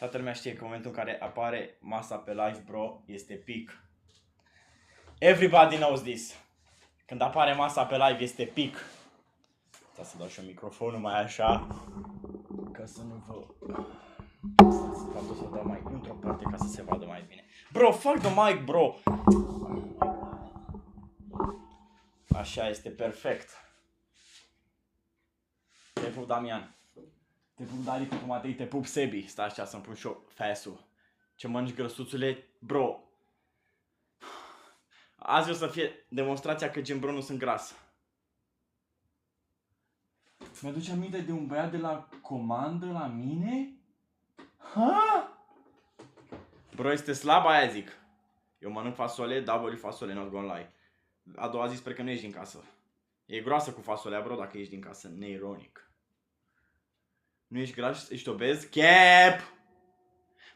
Toată lumea știe că în momentul în care apare masa pe live, bro, este peak. Everybody knows this. Când apare masa pe live este peak. Stai să dau și eu microfonul mai așa, ca să nu vă... Să dau mai într-o parte ca să se vadă mai bine. Bro, fuck the mic, bro! Așa este perfect. Te pup, Damian. Te pup, Dari, cu Matei, te pup, Sebi. Stai așa să-mi pun și eu fasul. Ce mănânci, grăsuțule? Bro. Azi o să fie demonstrația că gen bro nu sunt gras. Mi-aduce aminte de un băiat de la comandă la mine? Ha? Bro, este slab, aia zic. Eu mănânc fasole, double fasole, not gonna lie. A doua zi sper că nu ești din casă. E groasă cu fasolea, bro, dacă ești din casă, neironic. Nu ești gras, ești obez? Cap!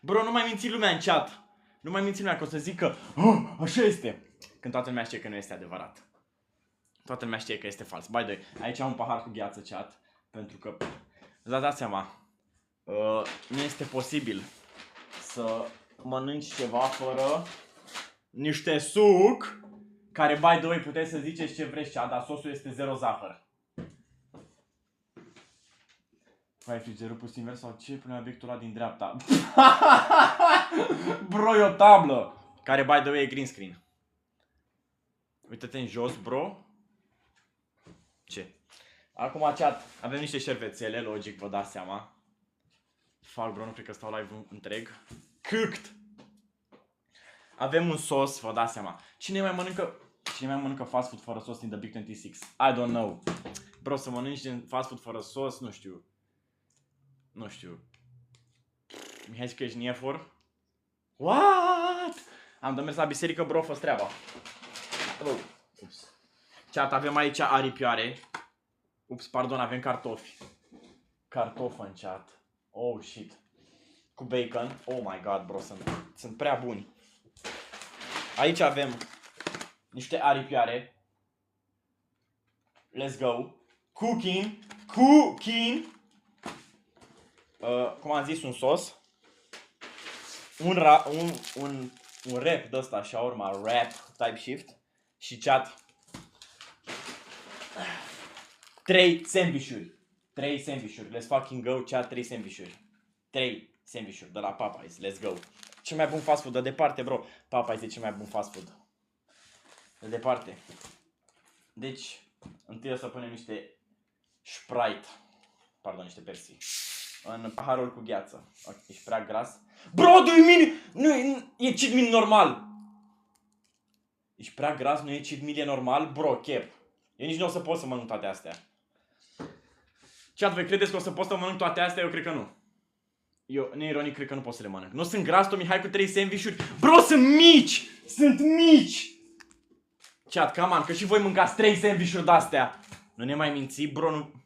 Bro, nu mai minți lumea în chat. Nu mai minți lumea că o să zic că așa este. Când toată lumea știe că nu este adevărat. Toată lumea știe că este fals. By the way, aici am un pahar cu gheață, chat. Pentru că, vă dați seama, nu este posibil să mănânci ceva fără niște suc, care, by the way, puteți să ziceți ce vreți, chat, dar sosul este 0 zahăr. Ai frigerul pus invers sau ce? Pune obiectul ăla din dreapta. Bro, e o tablă! Care, by the way, e green screen. Uite-te în jos, bro. Ce? Acum, chat, avem niște șervețele, logic, vă dați seama. Fuck, bro, nu cred că stau live întreg. Cooked! Avem un sos, vă dați seama. Cine mai mănâncă fast food fără sos din The Big 26? I don't know. Bro, să mănânci din fast food fără sos, nu știu. Nu știu. Mihai zice că ești nefor? What? Am de mers la biserică, bro, fă-ți treaba. Ups. Chat, avem aici aripioare. Ups, pardon, avem cartofi. Cartofi în chat. Oh, shit. Cu bacon. Oh my god, bro, sunt prea buni. Aici avem niște aripioare. Let's go. Cooking. Cum am zis, un sos. Un wrap de ăsta, shawarma, wrap, type shift. Și chat. 3 sandwich-uri. 3 sandwich-uri. Let's fucking go, chat, 3 sandwich-uri. 3 sandwich-uri de la Popeyes. Let's go. Cel mai bun fast food de departe, bro. Popeyes e cel mai bun fast food. De departe. Deci, întâi o să punem niște Sprite. Pardon, niște Pepsi. În paharul cu gheață. Ok, ești prea gras. Bro, do you mean? Nu, e cheat meal normal. Ești prea gras, nu e cheat meal, e normal? Bro, cap. Eu nici nu o să pot să mănânc toate astea. Chat, voi credeți că o să pot să mănânc toate astea? Eu cred că nu. Eu, neironic, cred că nu pot să le mănânc. Nu sunt gras, Mihai, cu 3 sandwich-uri. Bro, sunt mici! Sunt mici! Chat, come on, că și voi mâncați 3 sandwich-uri de-astea. Nu ne mai minți, bro, nu...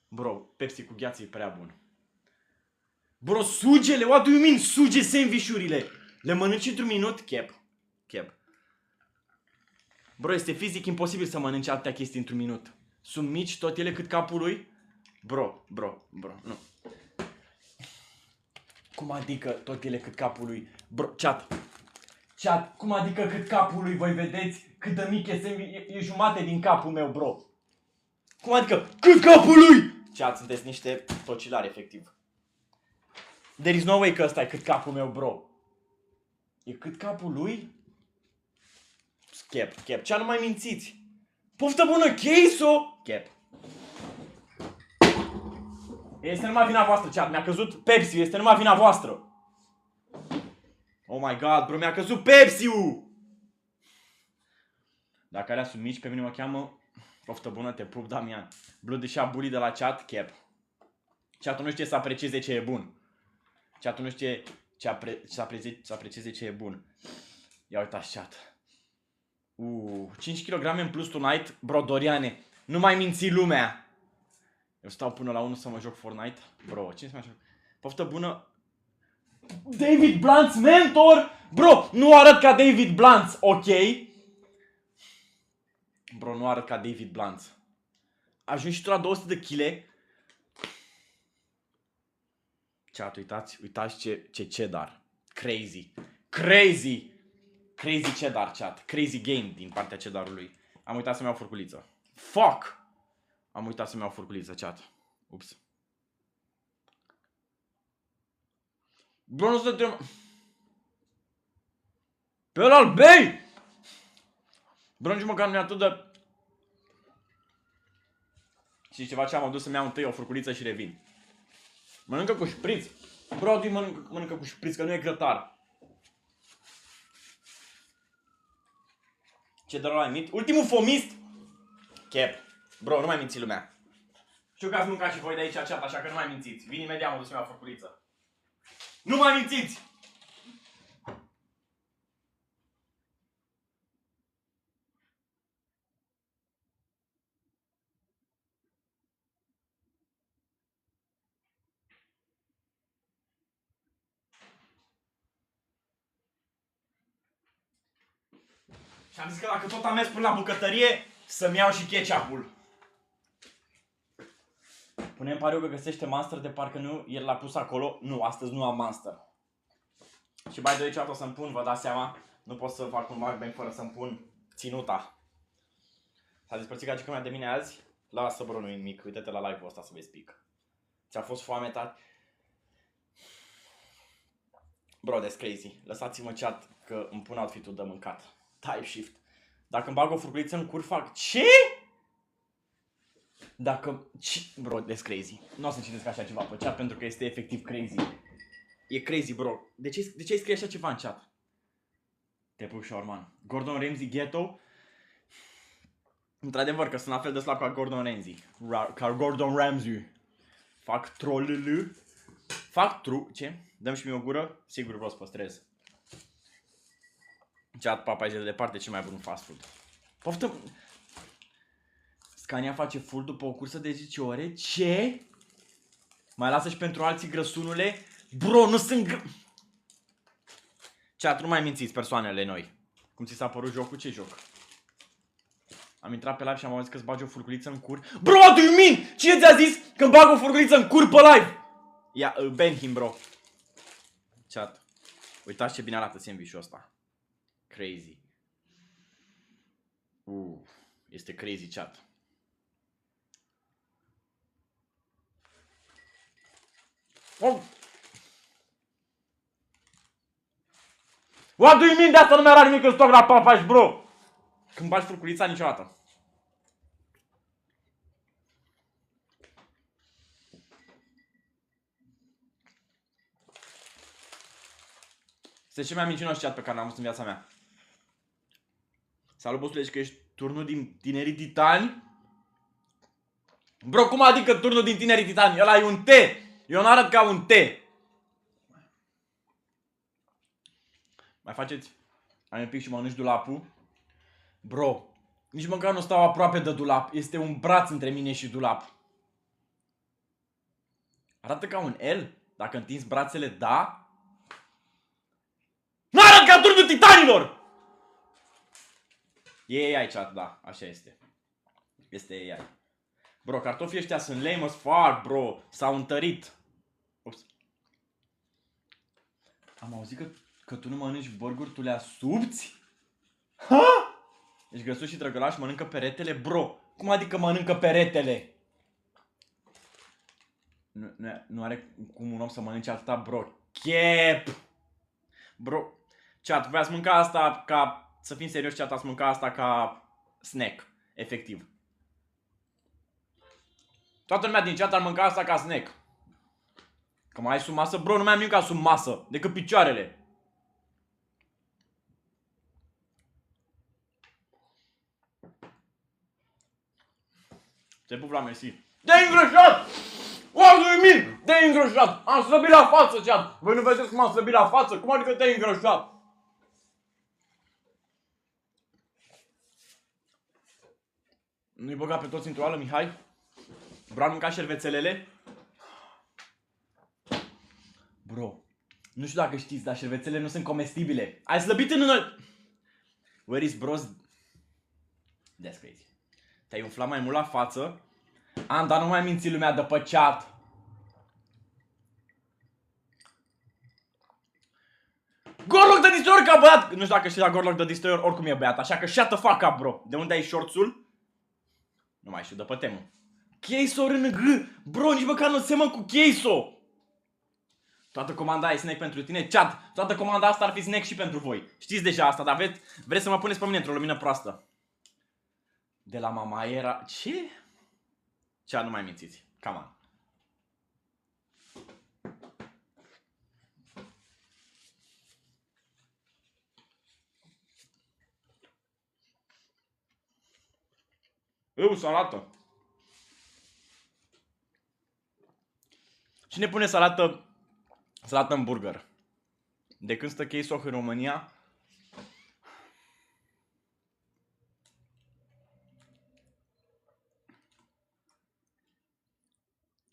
Bro, Pepsi cu gheață e prea bun. Bro, sugele, what do you mean? Suge sandwich-urile. Le mănânci într-un minut? Cap. Bro, este fizic imposibil să mănânci atâtea chestii într-un minut. Sunt mici, tot ele cât capul lui? Bro, nu. Cum adică tot ele cât capul lui? Bro, chat, cum adică cât capul lui? Voi vedeți cât de mic e jumate din capul meu, bro. Cum adică cât capul lui? Chat, sunteți niște tocilari, efectiv. There is no way că ăsta e cât capul meu, bro. E cât capul lui? Cap. Ce nu mai mințiți? Poftă bună, cheiso! Cap. Este numai vina voastră, chat. Mi-a căzut Pepsi, este numai vina voastră. Oh my god, bro, mi-a căzut Pepsi-ul! Dacă alea sunt mici, pe mine mă cheamă... Poftă bună, te pup, Damian. Bloody și bully de la chat, cap. Chatul nu știe să aprecieze ce e bun. Chatul nu știe să aprecieze ce e bun. Ia uitați, chat. 5 kg în plus tonight. Bro, Doriane, nu mai minți lumea. Eu stau până la 1 să mă joc Fortnite. Bro, cine să mă joc? Poftă bună. David Blunt's mentor. Bro, nu arăt ca David Blunt, ok? Bro, nu arăt ca David Blunt. Ajungi și tu la 200 de kg. Chat, uitați ce cheddar. Crazy. Crazy! Crazy cheddar, chat. Crazy game din partea cheddarului. Am uitat să-mi iau furculiță. Fuck! Am uitat să-mi iau furculiță, chat. Ups. Bro, nu suntem... Pe ăla al bei! Bro, nici măcar nu e atât de... Și ceva ce am adus să-mi iau întâi o furculiță și revin. Mănâncă cu șpriț. Bro, tu mănâncă cu șpriț, că nu e grătar. Ce de la mit? Ultimul fomist! Cap. Bro, nu mai minți lumea. Știu că ați mâncat și voi de aici chat, așa că nu mai mințiți. Vin imediat, mă duc să-mi iau furculiță. Nu mai mințiți! Și am zis că dacă tot am mers până la bucătărie, să-mi iau și ketchup-ul. Punem pariu că găsește Monster de parcă nu, el l-a pus acolo. Nu, astăzi nu am Monster. Și bai de aici o să-mi pun, vă dați seama, nu pot să fac un mukbang fără să-mi pun ținuta. S-a despărțit gagica mea de mine azi? Lasă bro, nu-i nimic, uite-te la live-ul ăsta să vezi pic. Ți-a fost foame, tati? Bro, that's crazy. Lăsați-mă chat că îmi pun outfit-ul de mâncat. Type shift. Dacă îmi bag o furculiță în cur, fac ce? Dacă... Bro, that's crazy. Nu o să citesc așa ceva pe chat pentru că este efectiv crazy. E crazy, bro. De ce ai scris așa ceva în chat? Te pup, Shawarman. Gordon Ramsay Ghetto? Într-adevăr că sunt la fel de slab ca Gordon Ramsay. Ca Gordon Ramsay. Fac trollul. Fac ce? Dăm și mie o gură? Sigur vreau să păstrez. Chat, papa, e de departe cel mai bun fast food. Poftă! Scania face full după o cursă de 10 ore? Ce? Mai lasă și pentru alții grăsunule? Bro, nu sunt Chat, nu mai mințiți persoanele noi. Cum ți s-a părut jocul? Ce joc? Am intrat pe live și am auzit că îți bagi o furculiță în cur. Bro, what do you mean? Cine ți-a zis că îmi bag o furculiță în cur pe live? Ia, ban him, bro. Chat, uitați ce bine arată sandwich-ul ăsta. Crazy. Este crazy, chat. What do you mean? De asta nu mi-era nimic în stoc la papaș, bro? Când bagi furculița niciodată. Este cel mai mincinos chat pe care l-am văzut în viața mea. Salut, bosule, zici că ești turnul din Tinerii Titani? Bro, cum adică turnul din Tinerii Titani? Ăla e un T! Eu nu arăt ca un T! Mai faceți? Ai un pic și mănânci dulapul? Bro, nici măcar nu stau aproape de dulap. Este un braț între mine și dulap. Arată ca un L? Dacă întinzi brațele, da? Nu arăt ca turnul titanilor! E AI, chat, da, așa este. Este AI. Bro, cartofii ăștia sunt lame as fuck, bro. S-au întărit. Ups. Am auzit că tu nu mănânci burgeri, tu le asupți? Ha? Ești grăsuț și drăgălaș, mănâncă peretele? Bro, cum adică mănâncă peretele? Nu are cum un om să mănânce atâta, bro. Chep! Bro, chat, voi ați mânca asta ca... Să fim serios, chat, ați mânca asta ca snack, efectiv. Toată lumea din chat ar mânca asta ca snack. Că mai ai sub masă? Bro, nu mai am nimic ca sub masă, decât picioarele. Te pup la Messi. Te-ai îngrășat! What do you mean? Te-ai îngrășat! Am slăbit la față, chat! Voi nu vedeți cum am slăbit la față? Cum adică te-ai îngrășat? Nu-i băga pe toți într-o ală, Mihai? Vreau mânca șervețelele? Bro, nu știu dacă știți, dar șervețelele nu sunt comestibile. Ai slăbit în înăl... Where is bros? That's crazy. Te-ai umflat mai mult la față? Dar nu mai minți lumea de pe chat. the Destroyer ca băiat! Nu știu dacă știi la Gorlock the Destroyer oricum e băiat, așa că shut the fuck up, bro. De unde ai shortsul? Nu mai știu, de pe temă. Keiso RNG! Bro, nici măcar nu semăn cu Keiso! Toată comanda e snack pentru tine? Chat! Toată comanda asta ar fi snack și pentru voi. Știți deja asta, dar vreți să mă puneți pe mine într-o lumină proastă. De la mama era... Ce? Chat, nu mai mințiți. Come on. Salată. Cine pune salată în burger? De când stă Keiso în România?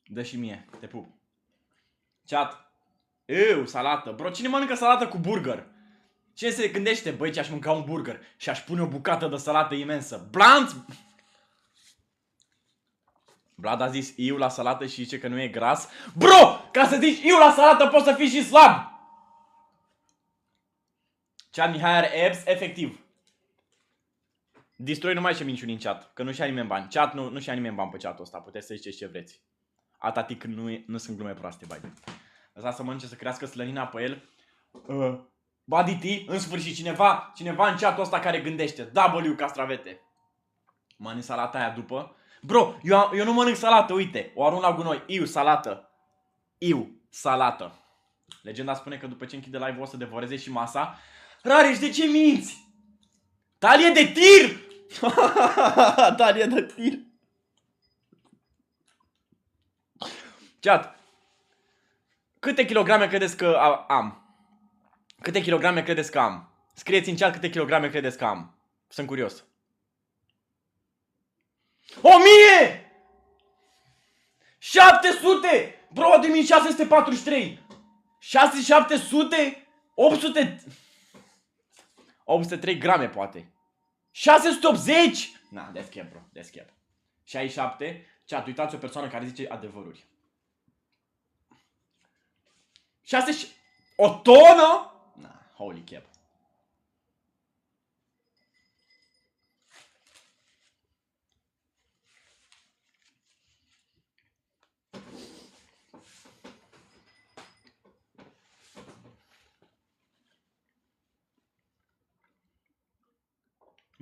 Dă și mie, te pup. Chat. Salată. Bro, cine mănâncă salată cu burger? Cine se gândește, băi, ce aș mânca un burger și aș pune o bucată de salată imensă? Blanț! Vlad a zis iu la salată și zice că nu e gras. Bro! Ca să zici iu la salată poți să fii și slab! Chat, Mihai are abs, efectiv. Destroy nu mai ce minciuni în chat, că nu și-a nimeni bani. Chat, nu și-a nimeni bani pe chatul ăsta, puteți să ziceți ce vreți. Atât când nu sunt glume proaste, bai. Lăsați să mănânce, să crească slănina pe el. Body T, în sfârșit, cineva în chatul ăsta care gândește. W castravete. Mănânc salata aia după. Bro, eu nu mănânc salată, uite, o arunc la gunoi. Iu, salată. Iu, salată. Legenda spune că după ce închide live-ul o să devoreze și masa. Rareș, de ce minți? Talie de tir! Talie de tir. Chat. Câte kilograme credeți că am? Câte kilograme credeți că am? Scrieți în chat câte kilograme credeți că am. Sunt curios. 1000! 700! Bro, de 1643! 6700! 800... 803 grame, poate. 680! Na, deschep, bro, deschep. 67. Chat, uitați o persoană care zice adevăruri. 6... O tonă? Na, holy cap.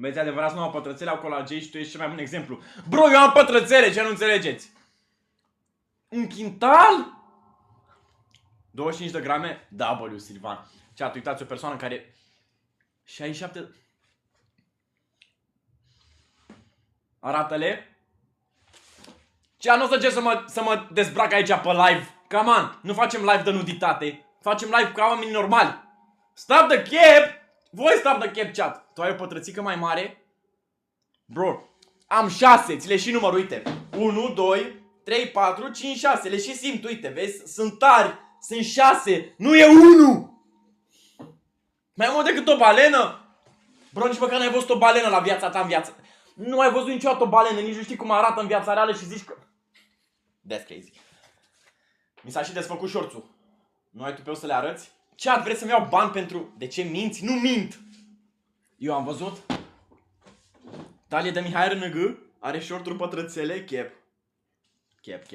Băieți, adevărat, nu au pătrățele, au colagei și tu ești cel mai bun exemplu. Bro, eu am pătrățele, ce nu înțelegeți? Un quintal? 25 de grame? W, Silvan. Chat, uitați o persoană care... 67... Arată-le. Cea, nu o să încerc să mă dezbrac aici pe live. Come on, nu facem live de nuditate. Facem live ca oameni normali. Stop the cap! Voi stop the cap, chat. Tu ai o pătrățică mai mare? Bro, am 6, ți le și număr, uite. 1, 2, 3, 4, 5, 6. Le și simt, uite, vezi? Sunt tari. Sunt 6. Nu e 1! Mai mult decât o balenă? Bro, nici măcar n-ai văzut o balenă la viața ta în viață. Nu ai văzut niciodată o balenă, nici nu știi cum arată în viața reală și zici că... That's crazy. Mi s-a și desfăcut șorțul. Nu ai tu pe o să le arăți? Chat, vrei să-mi iau bani pentru... De ce minți? Nu mint! Eu am văzut. Talie de Mihai RNG. Are șorturi pătrățele. Chep. Chep.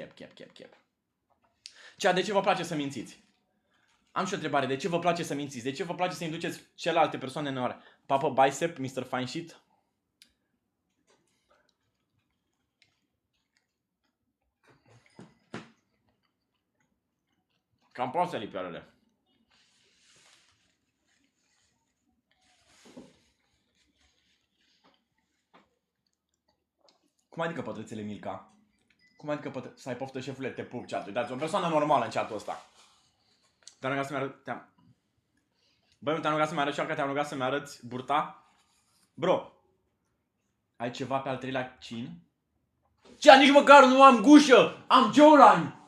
Chat, de ce vă place să mințiți? Am și o întrebare. De ce vă place să mințiți? De ce vă place să induceți celelalte persoane în eroare? Papa Bicep, Mr. Fine Shit? Cam proaste lipioarele. Cum adică pătrățele, Milka? Cum adică să ai poftă, șefule, te pup, chat. Uitați, o persoană normală în chatul ăsta. Te-am rugat să-mi arăt... Băi, te-am rugat să-mi arăt și că te-am rugat să-mi arăți burta. Bro, ai ceva pe al treilea chin? Cea, nici măcar nu am gușă! Am jawline!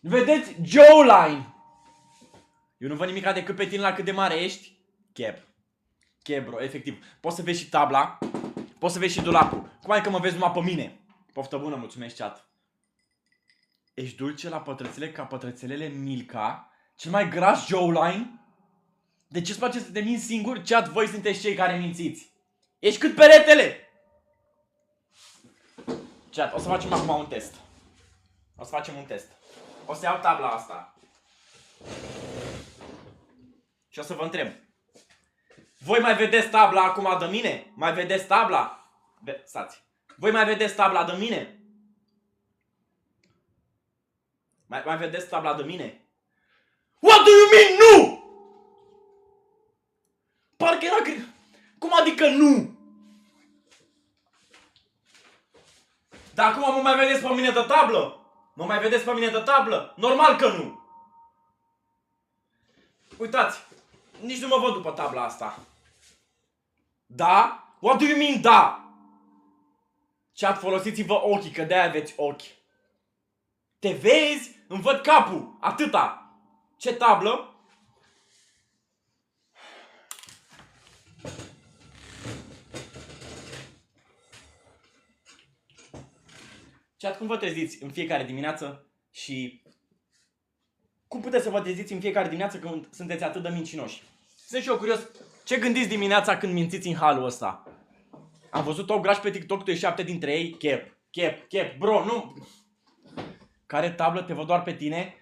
Vedeți? Jawline! Eu nu văd nimic decât pe tine la cât de mare ești. Cap, bro, efectiv. Poți să vezi și tabla. Poți să vezi și dulapul. Cum adică mă vezi numai pe mine? Poftă bună, mulțumesc, chat. Ești dulce la pătrățele ca pătrățelele Milka? Cel mai gras jawline? De ce îți place să te minți singur? Chat, voi sunteți cei care mințiți. Ești cât peretele! Chat, o să facem acum un test. O să facem un test. O să iau tabla asta. Și o să vă întreb. Voi mai vedeți tabla acum de mine? Mai vedeți tabla? Stați. Voi mai vedeți tabla de mine? Mai vedeți tabla de mine? What do you mean nu? Parcă era... Cum adică nu? Dar acum mă mai vedeți pe mine de tablă? Mă mai vedeți pe mine de tablă? Normal că nu! Uitați, nici nu mă văd după tabla asta. Da? What do you mean da? Chat, folosiți-vă ochii, că de-aia aveți ochi. Te vezi? Îmi văd capul, atâta. Ce tablă? Chat, cum vă treziți în fiecare dimineață și... Cum puteți să vă treziți în fiecare dimineață când sunteți atât de mincinoși? Sunt și eu curios, ce gândiți dimineața când mințiți în halul ăsta? Am văzut o graș pe TikTok, tu ești 7 dintre ei, chep, bro, nu... Care tablă? Te văd doar pe tine?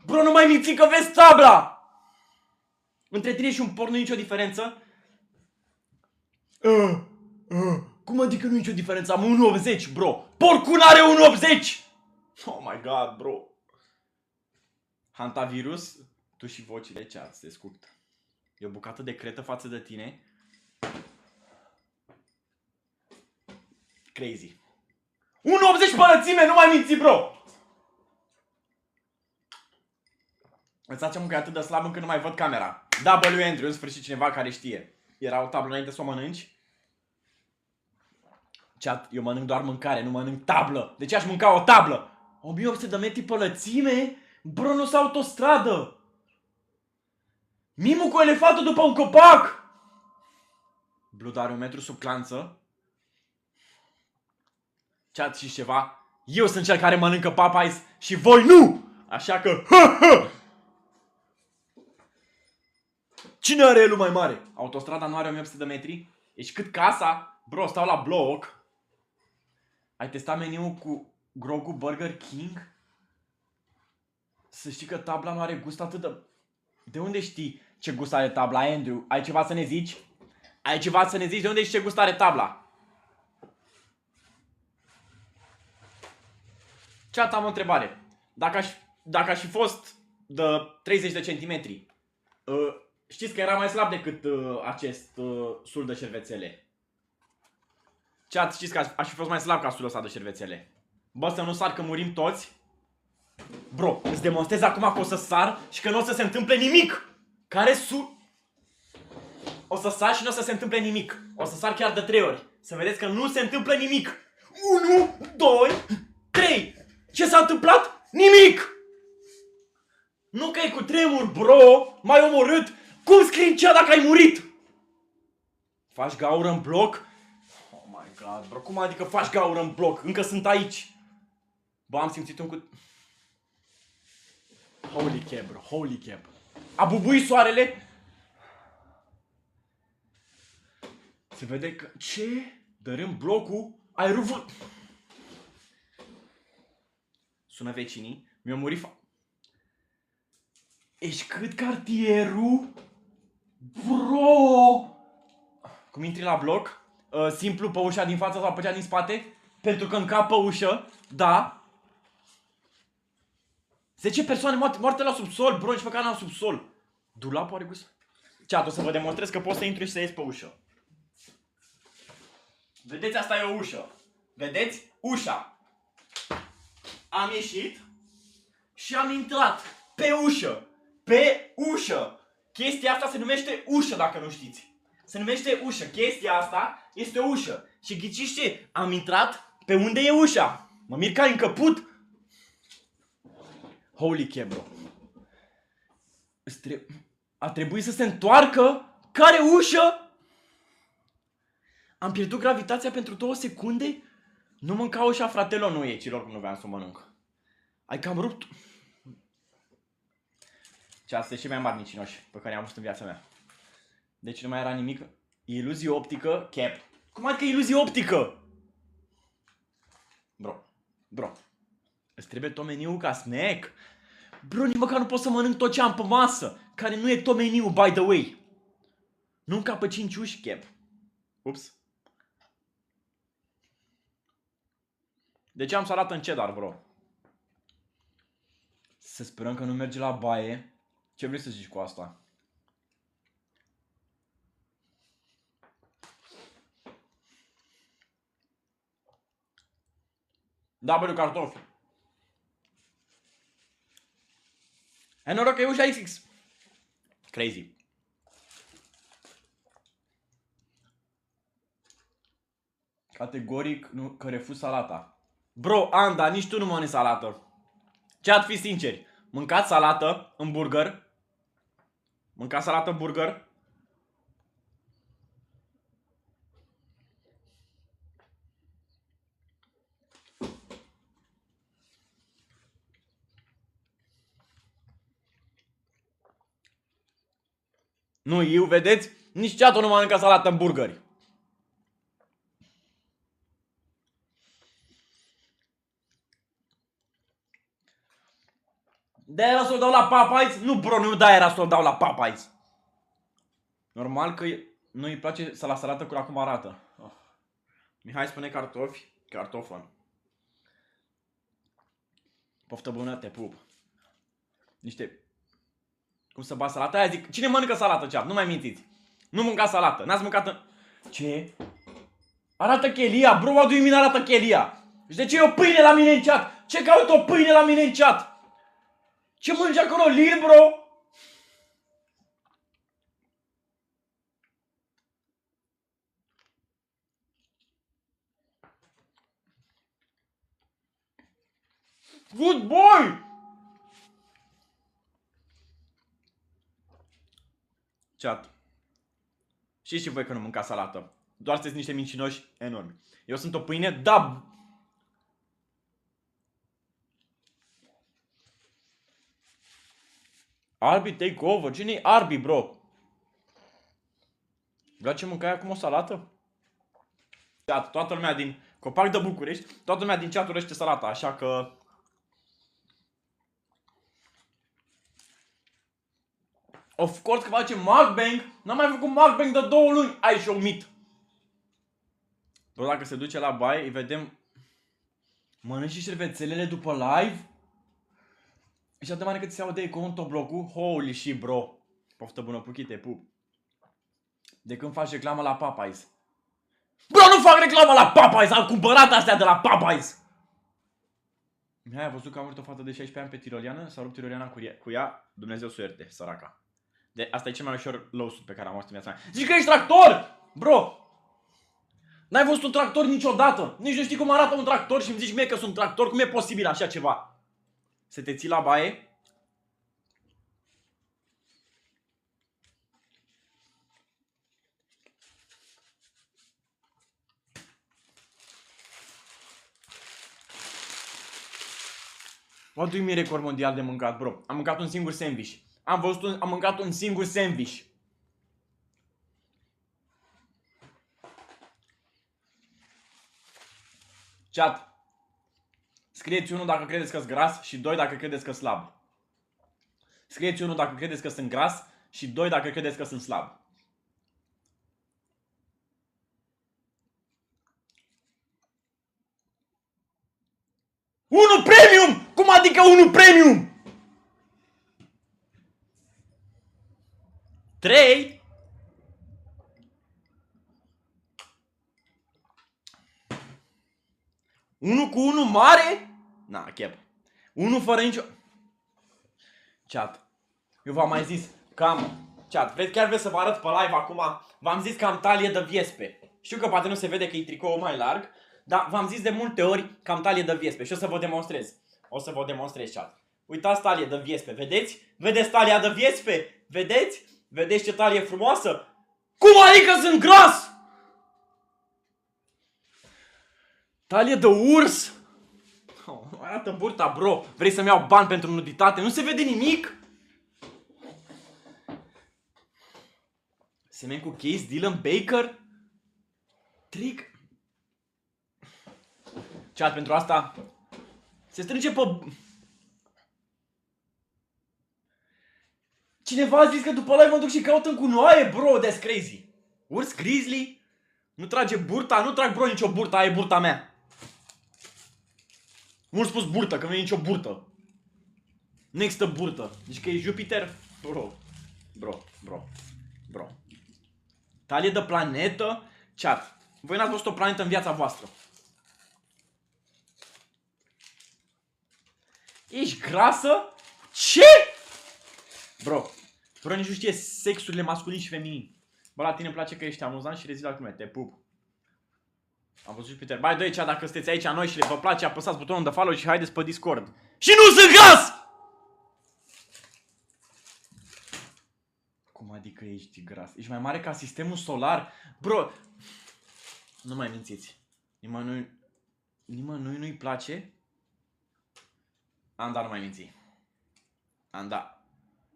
Bro, nu mai minți că vezi tabla! Între tine și un porc nu e nicio diferență? Cum adică nu e nicio diferență? Am 1,80, bro! Porcul are 1,80! Oh my god, bro! Hantavirus, tu și vocile chat, te scurt. E o bucată de cretă față de tine. Crazy. 1,80 pălățime, nu mai minți, bro! Îți facem că e atât de slab încât nu mai văd camera. W. Andrew, în sfârșit cineva care știe. Era o tablă înainte să o mănânci? Chat, eu mănânc doar mâncare, nu mănânc tablă. De ce aș mânca o tablă? 1800 de metri pălățime? Bro, nu s-a autostradă. Mimu cu elefantul după un copac. Blood are 1 metru sub clanță. Chat, și ceva. Eu sunt cel care mănâncă Popeyes și voi nu! Așa că... Cine are elul mai mare? Autostrada nu are 1800 de metri? Ești cât casa? Bro, stau la bloc. Ai testat meniul cu Grogu Burger King? Să știi că tabla nu are gust atât de... De unde știi ce gust are tabla, Andrew? Ai ceva să ne zici? Ai ceva să ne zici? De unde știi ce gust are tabla? Chat, am o întrebare. Dacă aș fi fost de 30 de centimetri, știți că era mai slab decât acest sul de șervețele. Chat, știți că aș fi fost mai slab ca sulul ăsta de șervețele. Bă, să nu sar că murim toți. Bro, îți demonstrez acum că o să sar și că nu o să se întâmple nimic. Care sul? O să sar și nu o să se întâmple nimic. O să sar chiar de 3 ori. Să vedeți că nu se întâmplă nimic. 1, 2, 3. Ce s-a întâmplat? Nimic! Nu că e cu tremur, bro. M-ai omorât. Cum scrii cea dacă ai murit? Faci gaură în bloc? Oh my god, bro. Cum adică faci gaură în bloc? Încă sunt aici. Bă, am simțit un cu... Holy cap, bro. Holy cap. A bubuit soarele? Se vede că... Ce? Dărâm blocul? Ai ruvut... Sună vecinii. Mi-a murit Ești cât cartierul? Bro! Cum intri la bloc? Simplu pe ușa din față sau pe cea din spate? Pentru că încap pe ușă? Da. 10 persoane moarte la subsol, bro, nici măcar n-am subsol. Dulapul are gust? Chat, o să vă demonstrez că poți să intri și să ies pe ușă. Vedeți, asta e o ușă. Vedeți? Ușa. Am ieșit și am intrat pe ușă. Pe ușă. Chestia asta se numește ușă, dacă nu știți. Se numește ușă. Chestia asta este o ușă. Și ghiciți ce? Am intrat pe unde e ușa. Mă mir ca încăput. Holy cap, bro. A trebuit să se întoarcă? Care ușă? Am pierdut gravitația pentru 2 secunde? Nu mânca ușa, fratelo, nu e, cilor, nu vreau să o mănânc. Ai cam rupt... Ce asta e cei mai mari micinoși pe care i-am văzut în viața mea. Deci nu mai era nimic. Iluzie optică, cap. Cum adică iluzie optică? Bro. Îți trebuie tot meniul ca snack? Bro, nici măcar nu pot să mănânc tot ce am pe masă. Care nu e tot meniul, by the way. Nu încapă 5 uși, cap. Ups. De ce am salată în cheddar, bro? Să sperăm că nu merge la baie. Ce vrei să zici cu asta? Da, bă, cartofi. E noroc că e ușa XX. Crazy. Categoric nu, că refuz salata. Bro, Anda, nici tu nu mănânci salată. Ce-ar fi sinceri? Mâncați salată în burger? Mâncați salată în burger? Nu, eu, vedeți? Nici ceatul nu mănâncă salată în burgeri. De-aia era să o dau la Popeyes? Nu, bro, nu de-aia era să o dau la Popeyes. Normal că nu îi place să la salată cu cum arată. Oh. Mihai spune cartofi, cartofon. Poftă bună, te pup. Niște... Cum să bat salata? Aia zic, cine mănâncă salată, chat? Nu mai mințiți. Nu mâncați salată, n-ați mâncat în... Ce? Arată chelia, bro, what do you mean arată chelia? Și de ce e o pâine la mine în chat? Ce caută o pâine la mine în chat? Ce mânci acolo, Lil, bro? Good boy! Chat. Știți și voi că nu mâncați salată. Doar sunteți niște mincinoși enormi. Eu sunt o pâine? Da! Arby take over. Cine-i Arby, bro? Vreau ce mâncai acum o salată? Chat, toată lumea din Copac de București, toată lumea din chat urește salata, așa că... Of course că face mukbang. N-am mai făcut mukbang de 2 luni. Ai și omit. Bro, dacă se duce la baie, îi vedem. Mănânci și șervețelele după live? Și atât mare cât se aude contoblocul. Holy shit, bro. Poftă bună, puchite, pup. De când faci reclamă la Popeyes? Bro, nu fac reclamă la Popeyes. Am cumpărat astea de la Popeyes. Mi-ai a văzut că a murit o fată de 16 ani pe tiroliană? S-a rupt tiroliana cu ea. Dumnezeu să o ierte, săraca. De asta e cel mai ușor lawsuit pe care am auzit în viața mea. Zici că ești tractor! Bro! N-ai văzut un tractor niciodată! Nici nu știi cum arată un tractor și îmi zici mie că sunt tractor? Cum e posibil așa ceva? Să te ții la baie? What do you mean record mondial de mâncat, bro? Am mâncat un singur sandwich. Am mâncat un singur sandwich. Chat. Scrieți 1 dacă credeți că-s gras și 2 dacă credeți că slab. Scrieți 1 dacă credeți că sunt gras și 2 dacă credeți că sunt slab. Unu premium! Cum adică 1 premium? 3? Unu cu 1 mare? Na, chep. 1 fără nicio... Chat. Eu v-am mai zis că am... Chat, chiar vreți să vă arăt pe live acum? V-am zis că am talie de viespe. Știu că poate nu se vede că e tricoul mai larg, dar v-am zis de multe ori că am talie de viespe și o să vă demonstrez. O să vă demonstrez, chat. Uitați talie de viespe, vedeți? Vedeți talia de viespe? Vedeți? Vedeți ce talie frumoasă? Cum adică sunt gras? Talie de urs? Oh, arată burta, bro. Vrei să-mi iau bani pentru nuditate? Nu se vede nimic? Semen cu Case, Dylan Baker. Trick. Chat, pentru asta se strânge pe... Cineva a zis că după live mă duc și caut în cunoaie, bro, that's crazy. Urs Grizzly? Nu trage burta? Nu trag, bro, nicio burtă, aia e burta mea. Mult spus burtă, că nu e nicio burtă. Nu există burtă. Deci că e Jupiter, bro. Talie de planetă. Chat, voi n-ați văzut o planetă în viața voastră. Ești grasă? Ce? Bro, nici nu știe sexurile masculin și feminin. Bă, la tine îmi place că ești amuzant și rezil la glume. Te pup. Am văzut Jupiter. Bai, doi, cea, dacă sunteți aici noi și vă place, apăsați butonul de follow și haideți pe Discord. Și nu sunt gras! Cum adică ești gras? Ești mai mare ca sistemul solar? Bro, nu mai mințiți. Nimănui nu-i place? Anda, nu mai minți. Anda,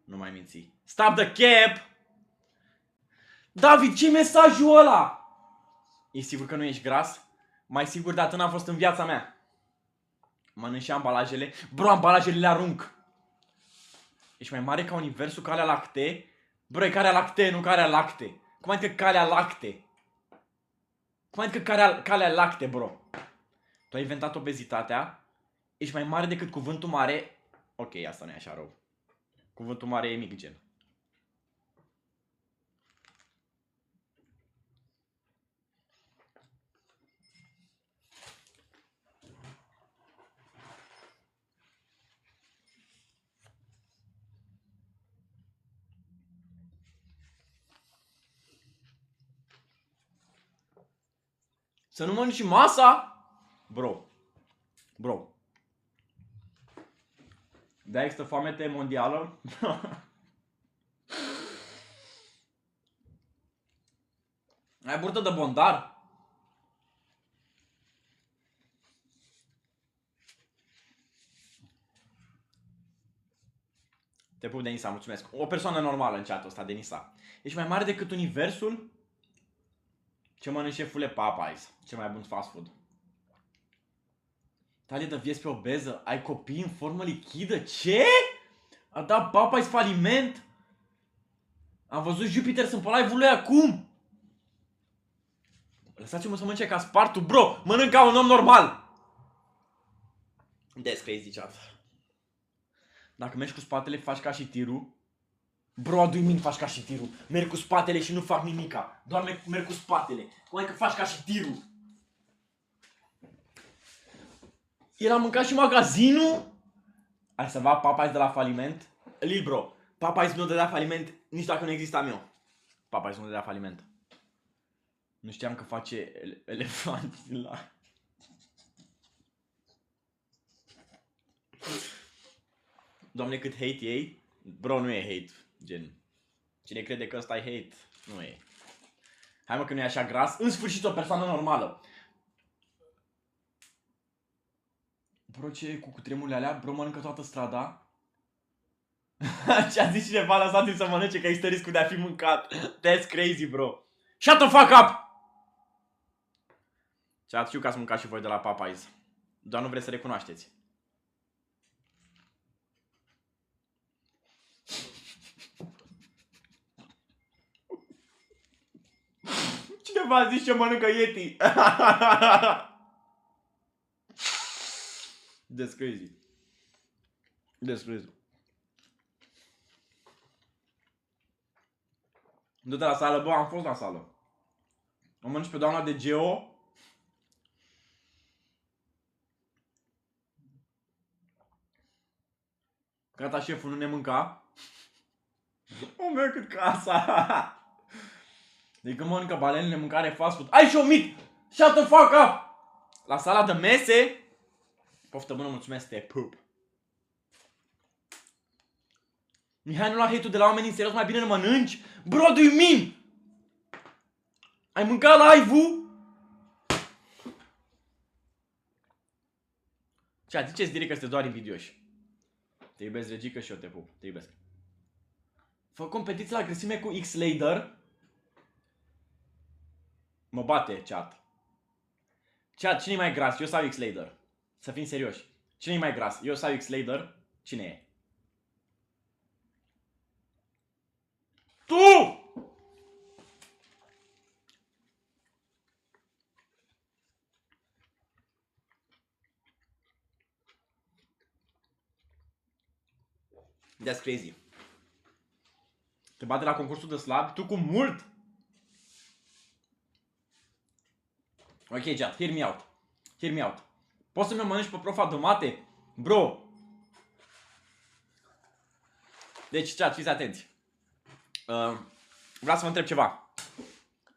nu mai minți. Stop the cap! David, ce mesajul ăla? E sigur că nu ești gras? Mai sigur de atât n-am fost în viața mea. Mănânc și ambalajele. Bro, ambalajele le arunc. Ești mai mare ca universul Calea Lactee? Bro, e Calea Lactee, nu Calea Lactee. Cum adică Calea Lactee? Cum adică Calea Lactee, bro? Tu ai inventat obezitatea? Ești mai mare decât cuvântul mare? Ok, asta nu e așa rău. Cuvântul mare e mic gen. Să nu mănânci masa? Bro. Da, există foamete mondială? Ai burtă de bondar? Te pup, Denisa, mulțumesc. O persoană normală în chatul ăsta, Denisa. Ești mai mare decât universul? Ce mănânci, șefule? Popeyes. Cel mai bun fast food. Talie de viespe obeză? Ai copii în formă lichidă? Ce? A dat Popeyes faliment? Am văzut Jupiter, sunt pe live-ul lui acum. Lăsați-mă să mănânce ca spartul, bro. Mănânc ca un om normal. That's crazy, chat. Dacă mergi cu spatele, faci ca și tirul. Bro, adu-i minte, faci ca și tirul. Merg cu spatele și nu fac nimica. Doar merg cu spatele. Cum adică faci ca și tirul? El a mâncat și magazinul? Ai să va Popeyes de la faliment? Lil bro, Popeyes nu dădea faliment nici dacă nu existam eu. Popeyes nu dădea faliment. Nu știam că face elefanti la... Doamne, cât hate ei. Bro, nu e hate, gen. Cine crede că ăsta e hate, nu e. Hai mă că nu e așa gras. În sfârșit o persoană normală. Bro, ce e cu cutremurile alea? Bro, mănâncă toată strada. Ce a zis cineva, lăsați-l să mănânce că este riscul de a fi mâncat. That's crazy, bro. Shut the fuck up! Ce știu că ați mâncat și voi de la Popeyes. Doar nu vreți să recunoașteți. Cineva a zis ce mănâncă Yeti. That's crazy. That's crazy. Du-te la sală, bă, am fost la sală. O mănânci pe doamna de Geo. Gata, șeful, nu ne mânca. O merg cât casa. Deci când mănâncă balenele, mâncare fast food. Ai și omit! Shut the fuck up! La sala de mese. Poftă bună, mulțumesc, te pup. Mihai, nu lua hate-ul de la oameni în serios, mai bine nu mănânci? Bro, do you mean? Ai mâncat live-ul? Ce, ziceți direct că sunteți doar invidioși. Te iubesc, Regică, și eu te pup. Te iubesc. Fă competiție la grăsime cu X-Lader. Mă bate chat. Chat, cine e mai gras? Eu sau X-Lader? Să fim serioși. Cine e mai gras? Eu sau X-Lader? Cine e? Tu! That's crazy. Te bate la concursul de slab, tu cu mult! Ok, chat, hear me out. Hear me out. Poți să-mi mănânci pe profa de mate? Bro! Deci, chat, fiți atenți. Vreau să vă întreb ceva.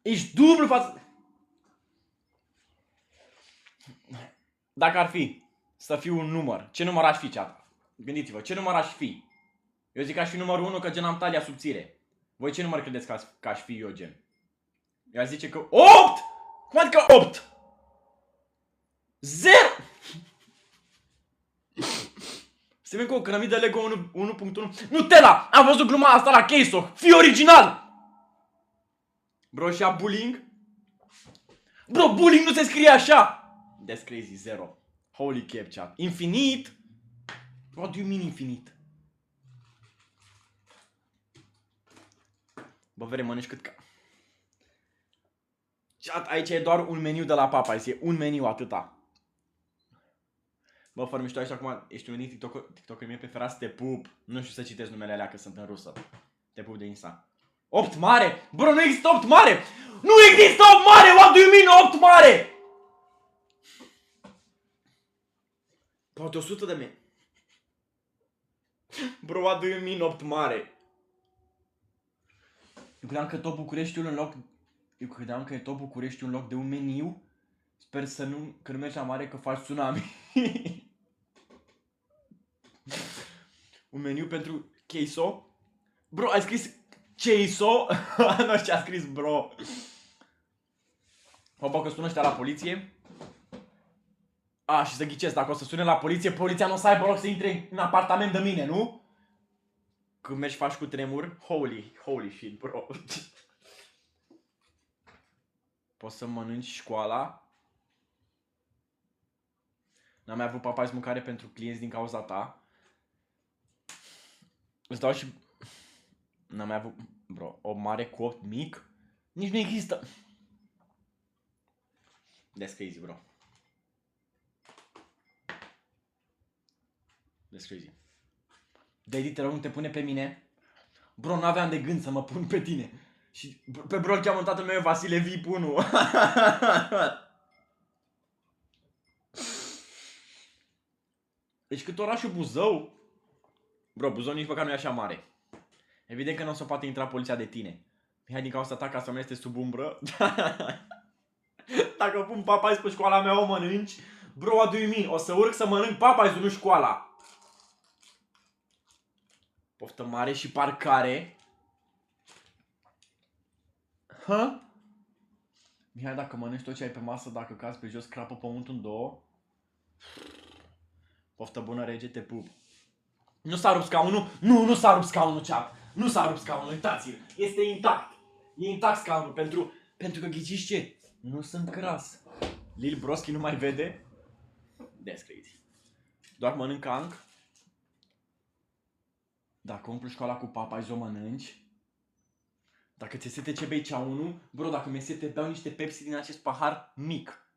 Ești dublu față... Dacă ar fi să fiu un număr, ce număr aș fi, chat? Gândiți-vă, ce număr aș fi? Eu zic că aș fi numărul 1, că gen am talia subțire. Voi ce număr credeți că aș fi eu, gen? Eu aș zice că 8! Cum adică 8? 0! Se vede cu o cărămidă Lego 1.1. Nutella! Am văzut gluma asta la Keiso. Fii original! Bro, și-a bullying? Bro, bullying nu se scrie așa! That's crazy, 0. Holy cap, chat. Infinit? What do you mean infinit? Bă, vere, mănânci cât ca... Chat, aici e doar un meniu de la Popeyes. E un meniu, atâta. Bă, fără mișto, aici acum ești unul din TikTok-ul meu preferat să te pup. Nu știu să citesc numele alea că sunt în rusă. Te pup de Insta. 8 mare? Bro, nu există 8 mare! Nu există 8 mare! What do you mean 8 mare? Poate 100 de mii. Bro, what do you mean 8 mare? Eu credeam că tot Bucureștiul în loc... Eu credeam că e tot Bucureștiul în loc de un meniu. Sper să nu... Că nu mergi la mare că faci tsunami. Un meniu pentru Keiso. Bro, ai scris Keiso? Nu știu ce a scris, bro. Hopa că sună ăștia la poliție. A, și să ghicesc, dacă o să sune la poliție, poliția nu o să aibă loc să intre în apartament de mine, nu? Când mergi faci cu tremur. Holy shit, bro. Poți să mănânci școala. N-am mai avut Popeyes mâncare pentru clienți din cauza ta. Îți dau și... N-am mai avut... Bro, o mare cu 8 mic? Nici nu există. That's crazy, bro. That's crazy. Daddy, te rog, nu te pune pe mine. Bro, n-aveam de gând să mă pun pe tine. Și pe bro îl cheamă tatăl meu Vasile VIP 1. Deci cât orașul Buzău? Bro, Buzău nici măcar nu e așa mare. Evident că nu o să poate intra poliția de tine. Mihai, din cauza ta, casa mea este sub umbră. Dacă pun Popeyes pe școala mea, o mănânci. Bro, what do you mean? O să urc să mănânc Popeyes, nu școala. Poftă mare și parcare. Hă? Mihai, dacă mănânci tot ce ai pe masă, dacă cazi pe jos, crapă pământul în două. Poftă bună, rege, te pup. Nu s-a rupt scaunul? Nu s-a rupt scaunul, chat. Nu s-a rupt scaunul, uitați-l. Este intact. E intact scaunul, pentru că ghiciți ce? Nu sunt gras. Lil Broski nu mai vede? That's crazy. Doar mănânc Anc. Dacă umplu școala cu Popeyes, o mănânci. Dacă ți-e sete, ce bei cea 1? Bro, dacă mi-e sete, beau niște Pepsi din acest pahar mic.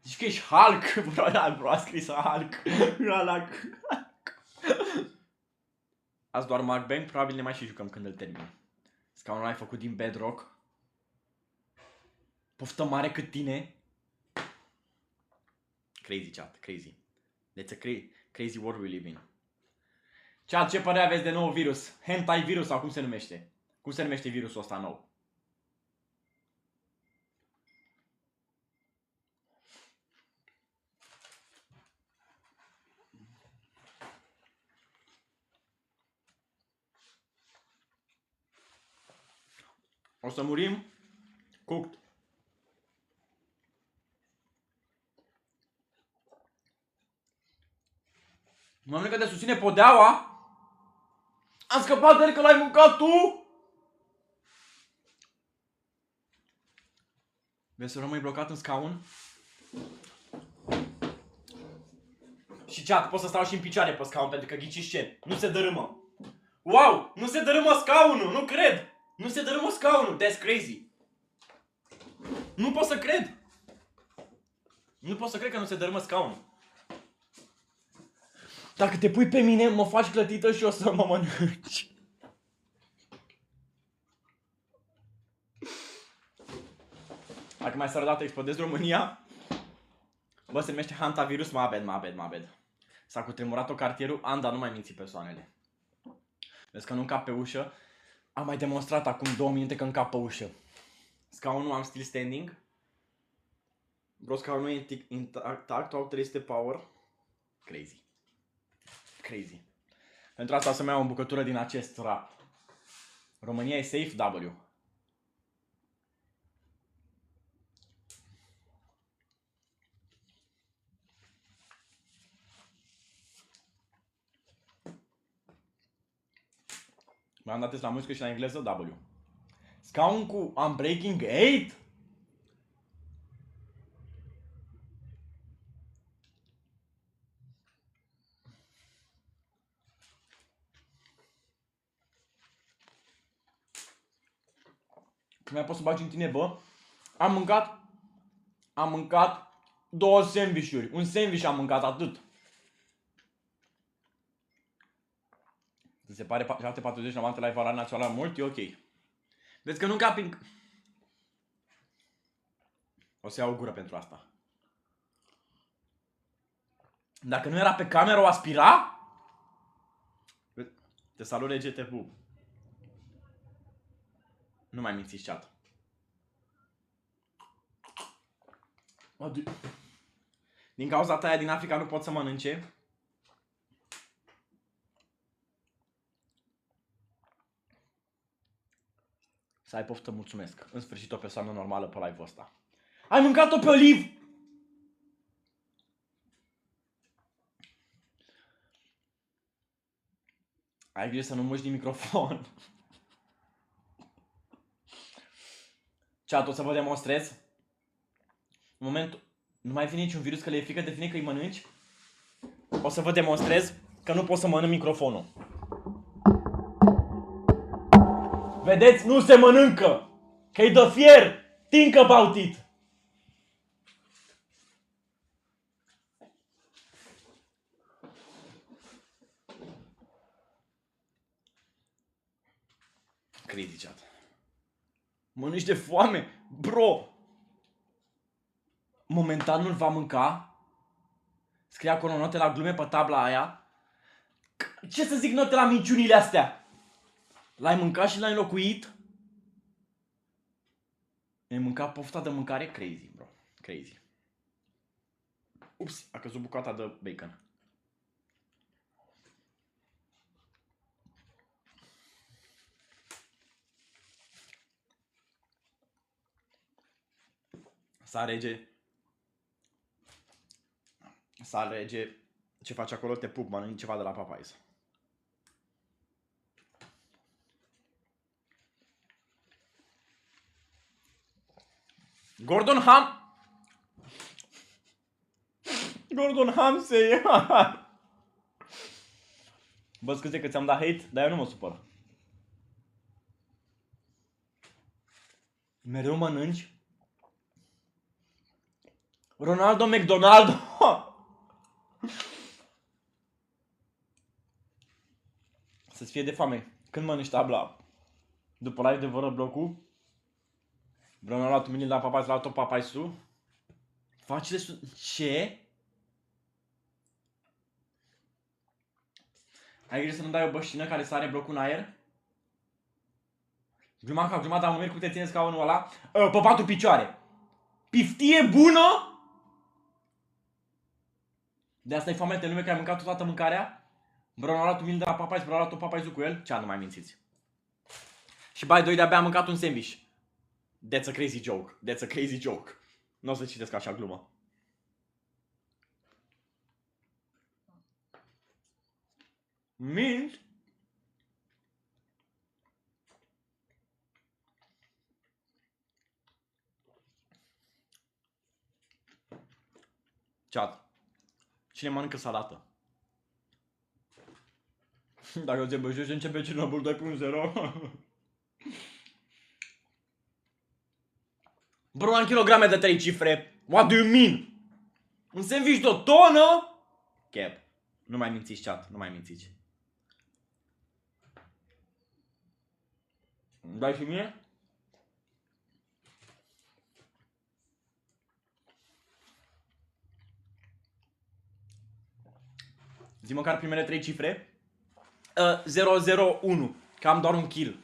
Zici că ești Hulk? Bro, a scris Hulk. Azi doar mukbang, probabil ne mai și jucăm când îl termin. Scaunul ai făcut din bedrock. Poftă mare cât tine. Crazy, chat, crazy. That's a crazy world we live in. Chat, ce părere aveți de nou virus? Hentai virus sau cum se numește? Cum se numește virusul ăsta nou? O să murim cooked. Mămânică te susține podeaua? Am scăpat de el că l-ai mâncat tu? Vezi să rămâi blocat în scaun? Și chat, pot să stau și în picioare pe scaun, pentru că ghiciți ce? Nu se dărâmă. Wow! Nu se dărâmă scaunul! Nu cred! Nu se dărâmă scaunul! That's crazy! Nu pot să cred! Nu pot să cred că nu se dărâmă scaunul. Dacă te pui pe mine, mă faci clătită și o să mă mănânci. Dacă mai s-ar dată explodez România, bă, se numește hantavirus, mă abed. S-a cutremurat o cartierul, Anda, nu mai minți persoanele. Vezi că nu încap pe ușă? Am mai demonstrat acum 2 minute că încap pe ușă. Scaunul am still standing. Bro, scaunul e intact, toate este power. Crazy. Crazy. Pentru asta o să-mi iau o bucătură din acest rap. România e safe, W. Mi-am dat test la muzică și la engleză, W. Scaun cu Unbreaking 8? Când mai pot să bagi în tine, bă? Am mâncat 2 sandwich-uri. Un sandwich am mâncat, atât. Ți se pare 7:40 la mante la evaluare națională mult? E ok. Vezi că nu încap în... O să iau o gură pentru asta. Dacă nu era pe cameră, o aspira? Te salut, rege, te pup. Nu mai mințiți, chat. Din cauza ta, din Africa nu pot să mănânce. Să ai poftă, mulțumesc. În sfârșit o persoană normală pe live-ul ăsta. Ai mâncat-o pe Oliv! Ai grijă să nu muști din microfon. Chat, o să vă demonstrez. În momentul... Nu mai vine niciun virus că le e frică de tine că îi mănânci. O să vă demonstrez că nu pot să mănânc microfonul. Vedeți? Nu se mănâncă! Că-i de fier! Think about it! Crazy, chat. Mănânci de foame! Bro! Momentan nu-l va mânca. Scrie acolo note la glume pe tabla aia. Ce să zic note la minciunile astea? L-ai mâncat și l-ai înlocuit? Mi-ai mâncat pofta de mâncare? Crazy, bro. Crazy. Ups, a căzut bucata de bacon. Să rege. Ce faci acolo? Te pup, mănânci ceva de la Popeyes. Gordon Ramsay. Bă, scuze că ți-am dat hate, dar eu nu mă supăr. Mereu mănânci? Ronaldo McDonaldo. Să-ți fie de foame. Când mănânci tabla? După live de vără blocul? Vreau luat mine la Popeyes, la tot Popeyes-ul? Faci ce? Ai grijă să nu dai o bășină care sare blocul în aer? Jumătate, dar am cum te ține scaunul ăla? Pe 4 picioare. Piftie bună? De asta e foamea de lume că ai mâncat toată mâncarea? Vreau luat mine de la Popeyes, vreau luat tot Popeyes-ul cu el? Ce, nu mai mințiți. Și bai, doi de-abia am mâncat un sandwich. That's a crazy joke. That's a crazy joke. Nu o să citesc așa glumă. Mint? Chat. Cine mănâncă salată? Dacă te băjești, începe Cernobâl 2.0. Bro, am kilograme de 3 cifre. What do you mean? Un sandwich de o tonă? Cap. Nu mai mințiți, chat. Nu mai mințiți. Dai și mie? Zi măcar primele 3 cifre. 001. Că am doar un kill.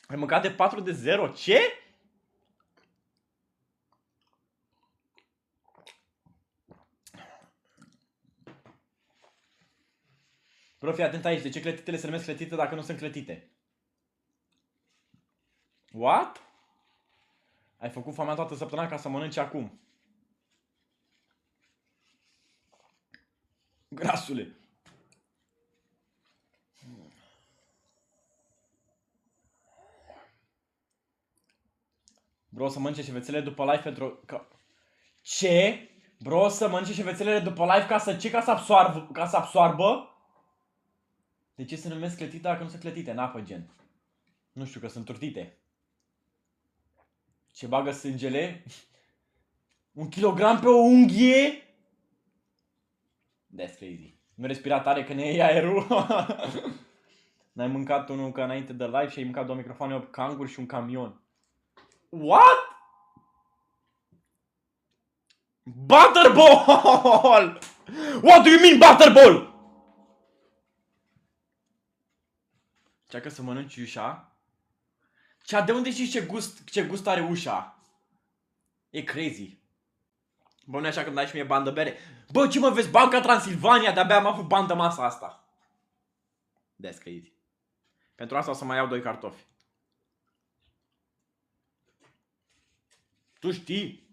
Ai mâncat de 4 de 0? Ce? Bro, fii atent aici. De ce clătitele se numesc clătite dacă nu sunt clătite? What? Ai făcut foamea toată săptămâna ca să mănânci acum. Grasule. Bro, să mănânce șevețele după live pentru... Ce? Bro, să mănânce șevețelele după live ca să ce? Ca să absoarbă? De ce se numesc clătite dacă nu sunt clătite în apă, gen? Nu știu, că sunt turtite. Ce bagă sângele? 1 kilogram pe o unghie? That's crazy. Nu respira tare că ne iei aerul. N-ai mâncat unul ca înainte de live și ai mâncat 2 microfoane, 8 canguri și un camion. What? Butterball! What do you mean butterball? Ceacă să mănânci ușa. Cea, de unde știi ce gust are ușa? E crazy. Bă, nu așa că îmi dai și mie bandă bere. Bă, ce mă vezi? Banca Transilvania, de-abia am avut bandă masa asta. That's crazy. Pentru asta o să mai iau 2 cartofi. Tu știi?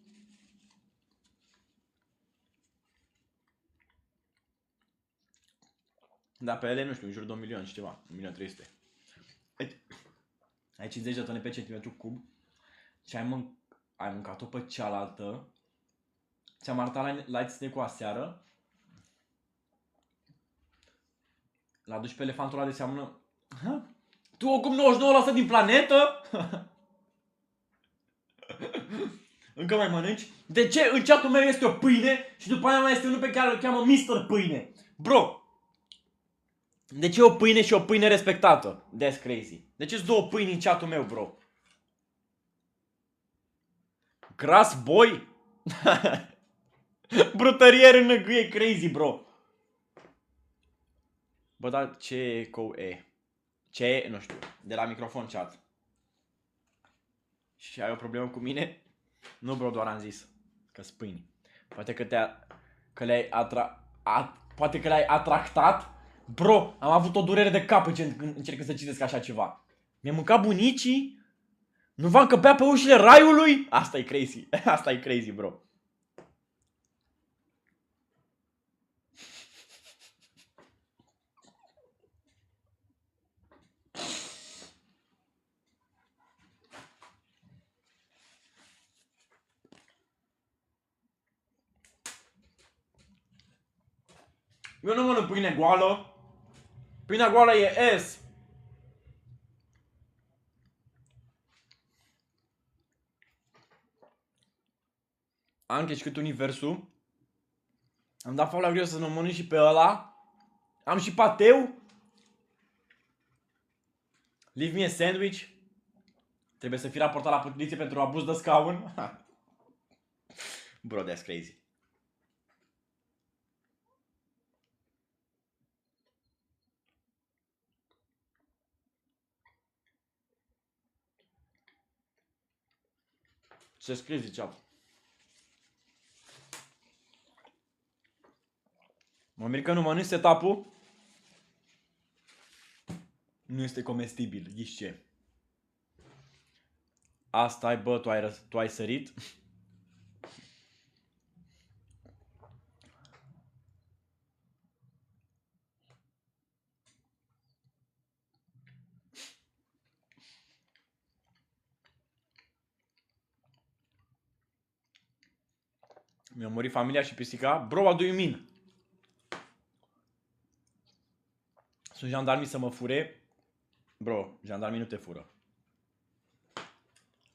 Dar pe ele, nu știu, în jur de 1 milion și ceva. 1.300.000. Ai 50 de tone pe centimetru cub. Și ai mâncat-o pe cealaltă. Ți-am arătat light snack-ul aseară. L-a dus pe elefantul ăla de seamănă. Tu ocupă 99% din planetă? Încă mai mănânci? De ce în chatul meu este o pâine și după aia mai este unul pe care îl cheamă Mr. Pâine? Bro! De ce o pâine și o pâine respectată? That's crazy. De ce-s două pâini în chatul meu, bro? Grass boy? Brutărier în e crazy, bro. Bă, dar ce eco e? Ce e? Nu știu. De la microfon chat. Și ai o problemă cu mine? Nu, bro, doar am zis că-s pâini. Poate că le-ai atractat. Bro, am avut o durere de cap când încerc să citesc așa ceva. Mi-a mâncat bunicii? Nu v-am căpea pe ușile raiului? Asta e crazy. Asta e crazy, bro. Eu nu mănânc pâine goală. Pâinea goală e S. Am cât universul. Am dat faula greu să nu mănânc și pe ăla. Am și pateu. Leave me a sandwich. Trebuie să fii raportat la poliție pentru abuz de scaun. Bro, that's crazy. Ce scrie, ziceam. Mă mir că nu mănânci setup-ul. Nu este comestibil, ghiși ce. Asta ai, bă, tu ai sărit. Mi-a murit familia și pisica. Bro, what do you mean? Sunt jandarmii să mă fure. Bro, jandarmii nu te fură.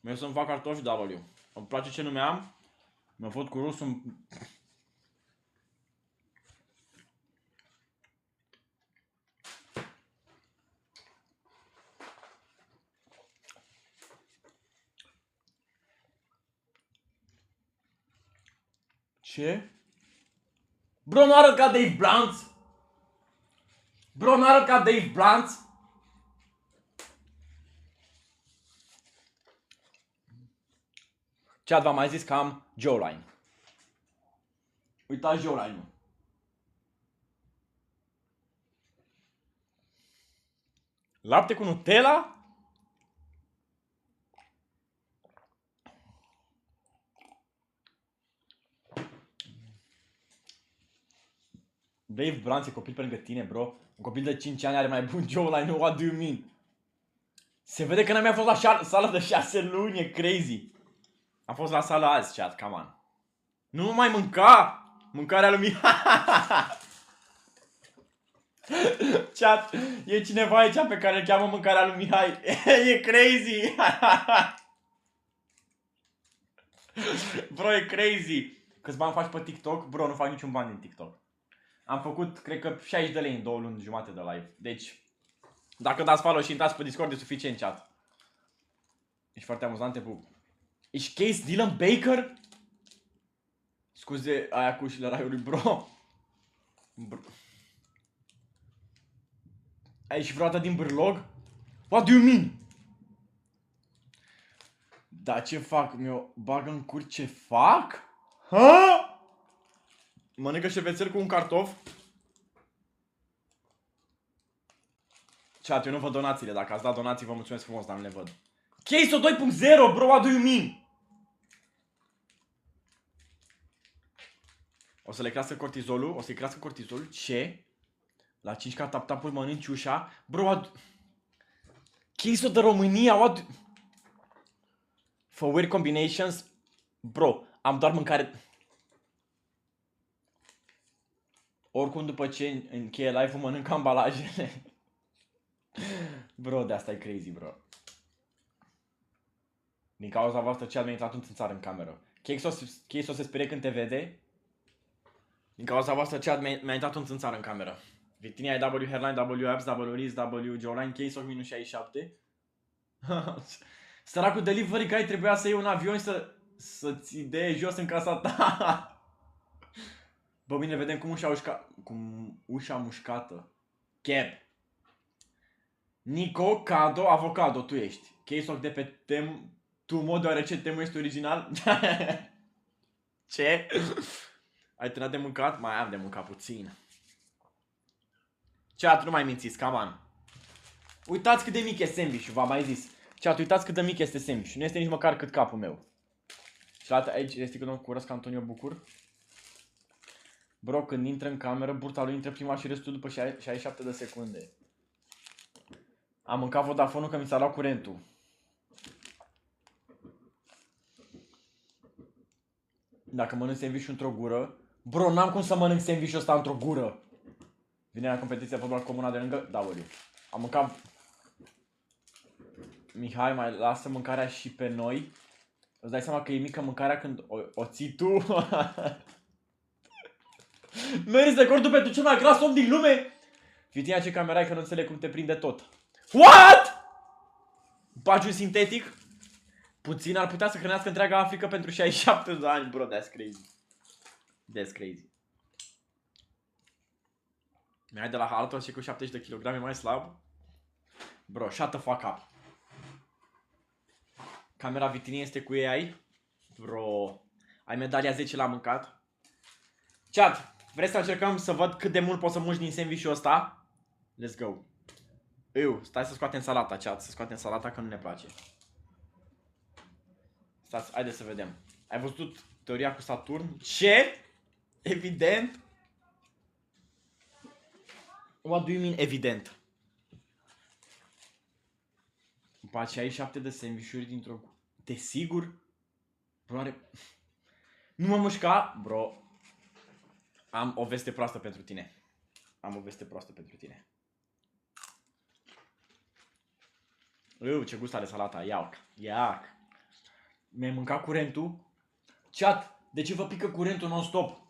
Eu să-mi fac cartofi W. Îmi place ce nume am. Mă fut cu rusul. Ce? Bro, nu arăt ca Dave Blunt. Bro, nu arăt ca Dave Blunt. Chat, v-am mai zis că am jawline. Uitați jawline-ul. Lapte cu Nutella? Dave Blunt e copil pe lângă tine, bro. Un copil de 5 ani are mai bun jawline, what do you mean? Se vede că n-am mai fost la sală de 6 luni, e crazy. Am fost la sală azi, chat, come on. Nu mai mânca! Mâncarea lui Mihai. Chat, e cineva aici pe care îl cheamă mâncarea lui Mihai. E crazy. Bro, e crazy. Câți bani faci pe TikTok? Bro, nu fac niciun ban din TikTok. Am făcut, cred că 60 de lei în 2 luni jumate de live. Deci, dacă dați follow și intrați pe Discord, e suficient, chat. Ești foarte amuzant, te pup. Ești Case Dylan Baker? Scuze, aia cu ușile raiului, bro. Ai și vreodată din bârlog? What do you mean? Da, ce fac? Mi-o bagă în cur, ce fac? Ha? Mănâncă șervețel cu un cartof? Chat, eu nu văd donațiile. Dacă ați dat donații, vă mulțumesc frumos, dar nu le văd. Case-o 2.0, bro, what do you mean? O să le crească cortizolul? O să-i crească cortizolul? Ce? La 5k tap-tap-uri mănânci ușa? Bro, what... Case-o de România, what... For weird combinations? Bro, am doar mâncare... Oricum după ce încheie live-ul mănânc ambalajele. Bro, de asta e crazy, bro. Din cauza voastră chat mi-a intrat un țânțar în cameră. Case o se sperie când te vede. Din cauza voastră chat mi-a intrat un țânțar în cameră. Victinia e W hairline, W abs, W wrist, W jawline, Case minus 67. Săracul delivery guy trebuia să iei un avion să-ți dea jos în casa ta. Bă, bine, vedem cum ușa mușcată. Cap. Nico, Cado, Avocado, tu ești. Case de pe Tumo, deoarece temul este original. Ce? Ai terminat de mâncat? Mai am de mâncat puțin. Chat, nu mai mințiți, come on. Uitați cât de mic e sandwich-ul, v-am mai zis. Chat, uitați cât de mic este sandwich. Nu este nici măcar cât capul meu. Și aici este când îmi curăț ca Antonio Bucur. Bro, când intră în cameră, burta lui intră prima și restul după 67 de secunde. Am mâncat Vodafone-ul că mi s-a luat curentul. Dacă mănânc sandwich într-o gură... Bro, n-am cum să mănânc sandwich-ul ăsta într-o gură. Vine la competiția fotbal comuna de lângă W. Am mâncat... Mihai, mai lasă mâncarea și pe noi. Îți dai seama că e mică mâncarea când o ții tu? Meriți recordul pentru cel mai gras om din lume? Vitina, ce camera ai că nu înțeleg cum te prinde tot. What? Bagiu sintetic? Puțin ar putea să hrănească întreaga Africa pentru 67 de ani, bro, that's crazy. That's crazy. Mi-ai de la altul și cu 70 de kilograme mai slab? Bro, shut the fuck up. Camera vitrinii este cu AI? Bro, ai medalia 10 la mâncat? Chat, vreți să încercăm să văd cât de mult poți să munci din sandwich-ul ăsta? Let's go. Stai să scoatem salata, chat, să scoatem salata că nu ne place. Stați, haide să vedem. Ai văzut teoria cu Saturn? Ce? Evident? What do you mean evident? Îmi 67 de sandwich-uri dintr-o... Desigur? Bro, are... Nu mă mușca, bro. Am o veste proastă pentru tine. Am o veste proastă pentru tine. Ce gust are salata, iac, iac. Mi-ai mâncat curentul? Chat, de ce vă pică curentul non-stop?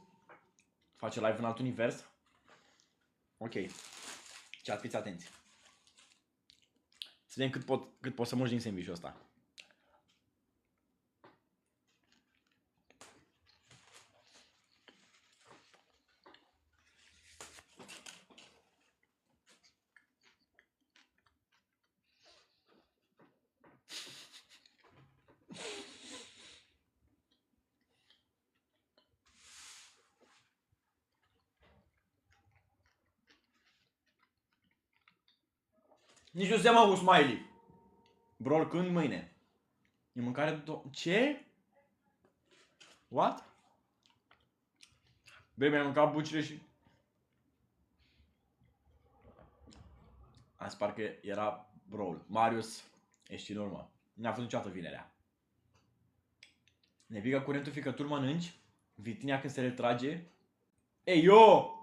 Face live în alt univers? Ok. Chat, fiți atenți. Să vedem cât pot să mânci din sandwich-ul ăsta. Nici nu se mă cu smiley. Bro, când mâine? E mâncare ce? What? Băi, mi-am mâncat bucile și... Azi parcă era Brawl. Marius, ești în urmă. N-a fost niciodată vinerea. Ne pică curentul, fică tu mănânci. Vitinea când se retrage. Ei, yo!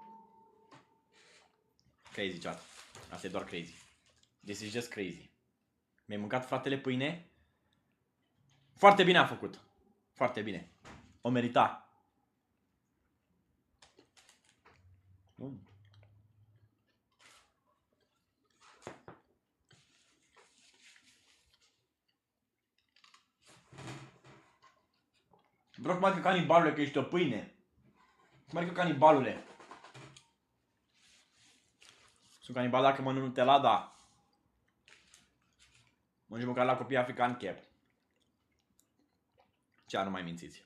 Crazy, chat. Asta e doar crazy. This is just crazy. Mi-ai mâncat, fratele, pâine? Foarte bine a făcut. Foarte bine. O merita. Bro, cum adică canibalule că ești o pâine? Cum adică canibalule? Sunt canibal dacă mănânc Nutella, da. Mănânci mâncare la copii africani, chep. Ce nu mai mințiți?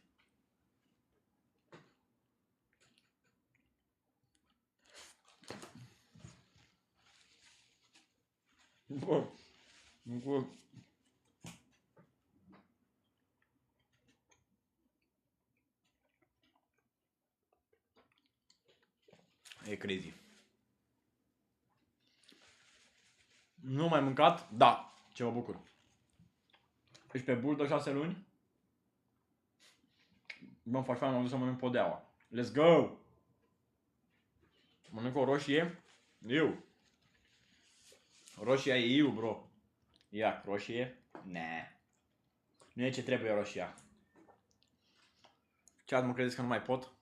E crazy. Nu mai mâncat? Da. Ce mă bucur. Ești pe bul de 6 luni? Mă fac fain, m-am dus să mănânc podeaua. Let's go! Mănânc o roșie? Iu. Roșia e iu, bro. Ia, roșie? Ne. Nu e ce trebuie roșia. Chat, mă credeți că nu mai pot?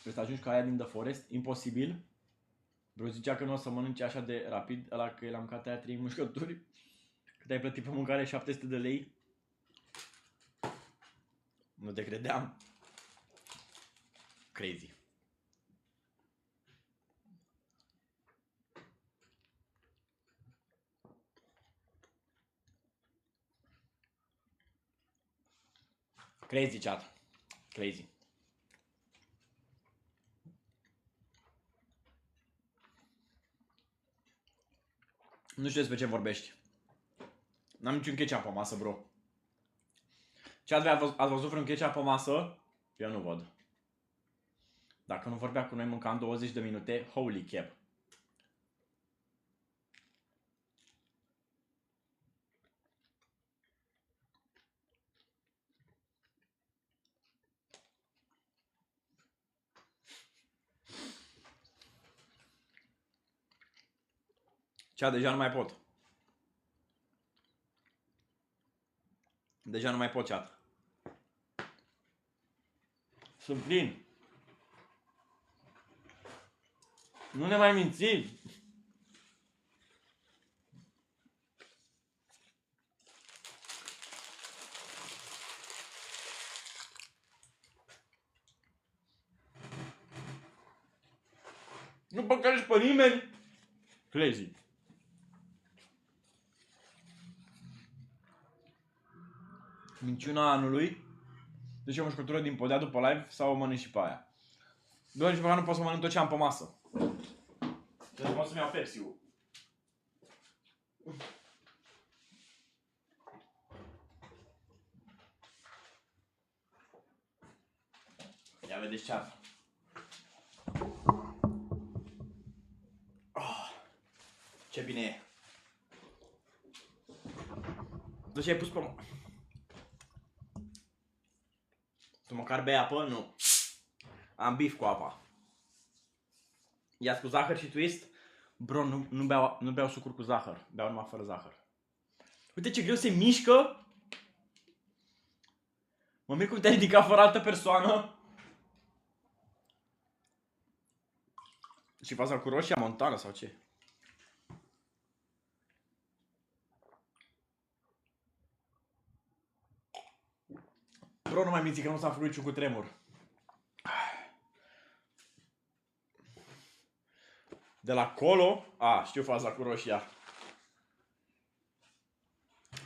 Vrei să ajungi ca aia din The Forest? Imposibil. Bro zicea că nu o să mănânce așa de rapid, ăla că l-am mâncat aia 3 mușcături. Cât ai plătit pe mâncare? 700 de lei? Nu te credeam. Crazy. Crazy, chat. Crazy. Nu știu despre ce vorbești. N-am niciun ketchup pe masă, bro. Chat, ați văzut vreun ketchup pe masă? Eu nu văd. Dacă nu vorbea cu noi mâncam 20 de minute, holy cap. Chat, deja nu mai pot. Deja nu mai pot, chat. Sunt plin. Nu ne mai minți. Nu păcălești pe nimeni. Crazy. Minciuna anului. Deci o mușcătură din podea după live sau o mănânc și pe aia. Doar nici măcar nu pot să mănânc tot ce am pe masă. Deci pot să-mi iau Pepsi-ul. Ia vedeți ce-ar. Ce bine e. De ce ai pus pe... Tu măcar bei apă? Nu. Am bif cu apa. Ia cu zahăr și twist? Bro, nu beau sucuri cu zahăr. Beau numai fără zahăr. Uite ce greu se mișcă. Mă mir cum te-ai ridicat fără altă persoană. Și faza cu roșia montană sau ce? Bro, nu mai minți că nu s-a făcut niciun cutremur. De la colo? A, știu faza cu roșia.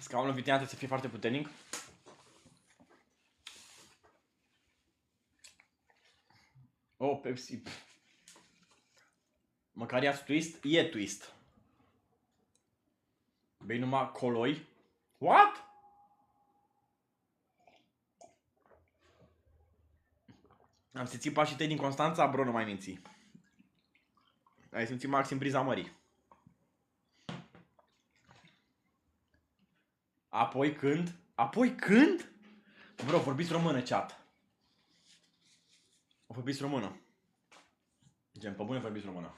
Scaunul vitean trebuie să fie foarte puternic. Oh, Pepsi. Măcar ia twist? E twist. Bei numai coloi? What? Am simțit pașii tăi din Constanța? Bro, nu mai minți. Ai simțit maxim briza mării. Apoi când? Apoi când? Bro, vorbiți română, chat. Vorbiți română. Gen, pe bune vorbiți română.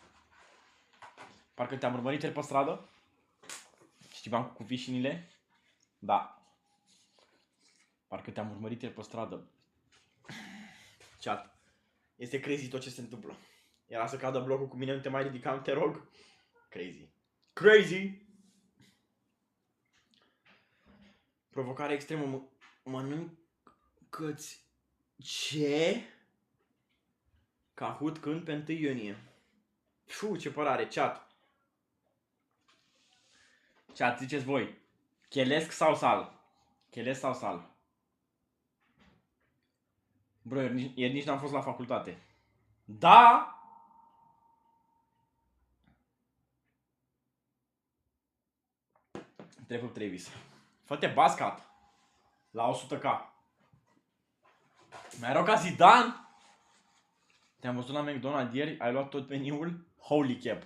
Parcă te-am urmărit el pe stradă. Știi bancul cu vișinile? Da. Parcă te-am urmărit el pe stradă. Chat. Este crazy tot ce se întâmplă. Era să cadă blocul cu mine, nu te mai ridicam, te rog. Crazy. Crazy! Provocare extremă. Mănâncă-ți... Ce? Cahut când pe 1 iunie. Fiu, ce părare, chat. Chat, ziceți voi. Chelesc sau sal? Chelesc sau sal? Bro, ieri nici n-am fost la facultate. Da! Trebuie Travis. Fă-te bascat. La 100k. Mai rău ca Zidane? Te-am văzut la McDonald's ieri, ai luat tot meniul? Holy cap.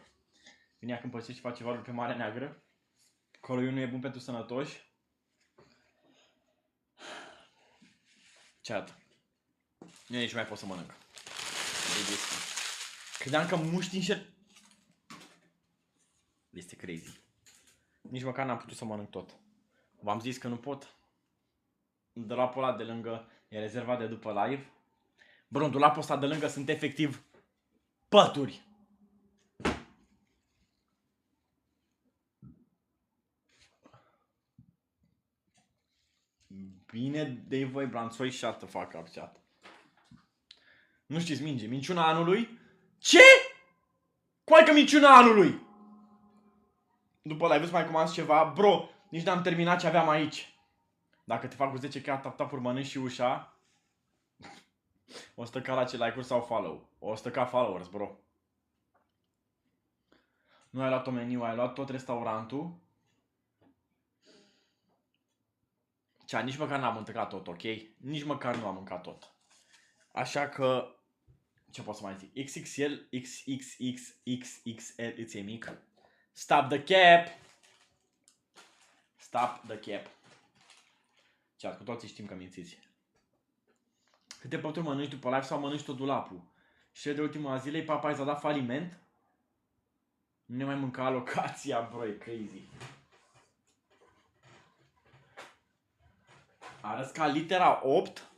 Vine când pățești și face valuri pe Marea Neagră. Coloiul nu e bun pentru sănătoși. Chat. Eu nici mai pot să mănânc. Credeam că muști înșer... Este crazy. Nici măcar n-am putut să mănânc tot. V-am zis că nu pot. Dulapul ăla de lângă e rezervat de după live. Bro, în dulapul ăsta de lângă sunt efectiv pături. Bine de voi, Branțoi, shut the fuck up, chat. Nu știți minge, minciuna anului? Ce? Coai că minciuna anului! După live să mai comand ceva, bro, nici n-am terminat ce aveam aici. Dacă te fac cu 10k tap-tap-uri, mănânci și ușa. 100k la ce like-uri sau follow. 100k followers, bro. Nu ai luat tot meniu, ai luat tot restaurantul. Cea, nici măcar n-am mâncat tot, ok? Nici măcar nu am mâncat tot. Așa că... Ce pot să mai zic? XXL, XXXXXL, îți e mic. Stop the cap! Stop the cap. Cea, cu toții știm că mințiți. Câte pături mănânci după live sau mănânci tot dulapul? Și de ultima zilei, Papa i-a dat faliment? Nu ne mai mânca alocația, bro, e crazy. Arăți ca litera 8?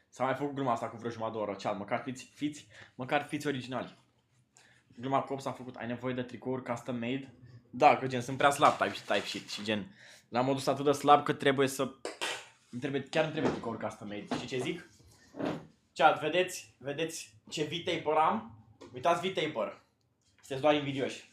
S-a mai făcut gluma asta cu vreo jumătate de oră. Chat, măcar fiți originali. Gluma cu 8 s-a făcut. Ai nevoie de tricouri custom made? Da, că gen sunt prea slab type shit și gen la modul ăsta atât de slab că trebuie să... chiar nu trebuie tricouri custom made. Și ce zic? Chat, vedeți ce V-taper am? Uitați V-taper. Sunteți doar invidioși.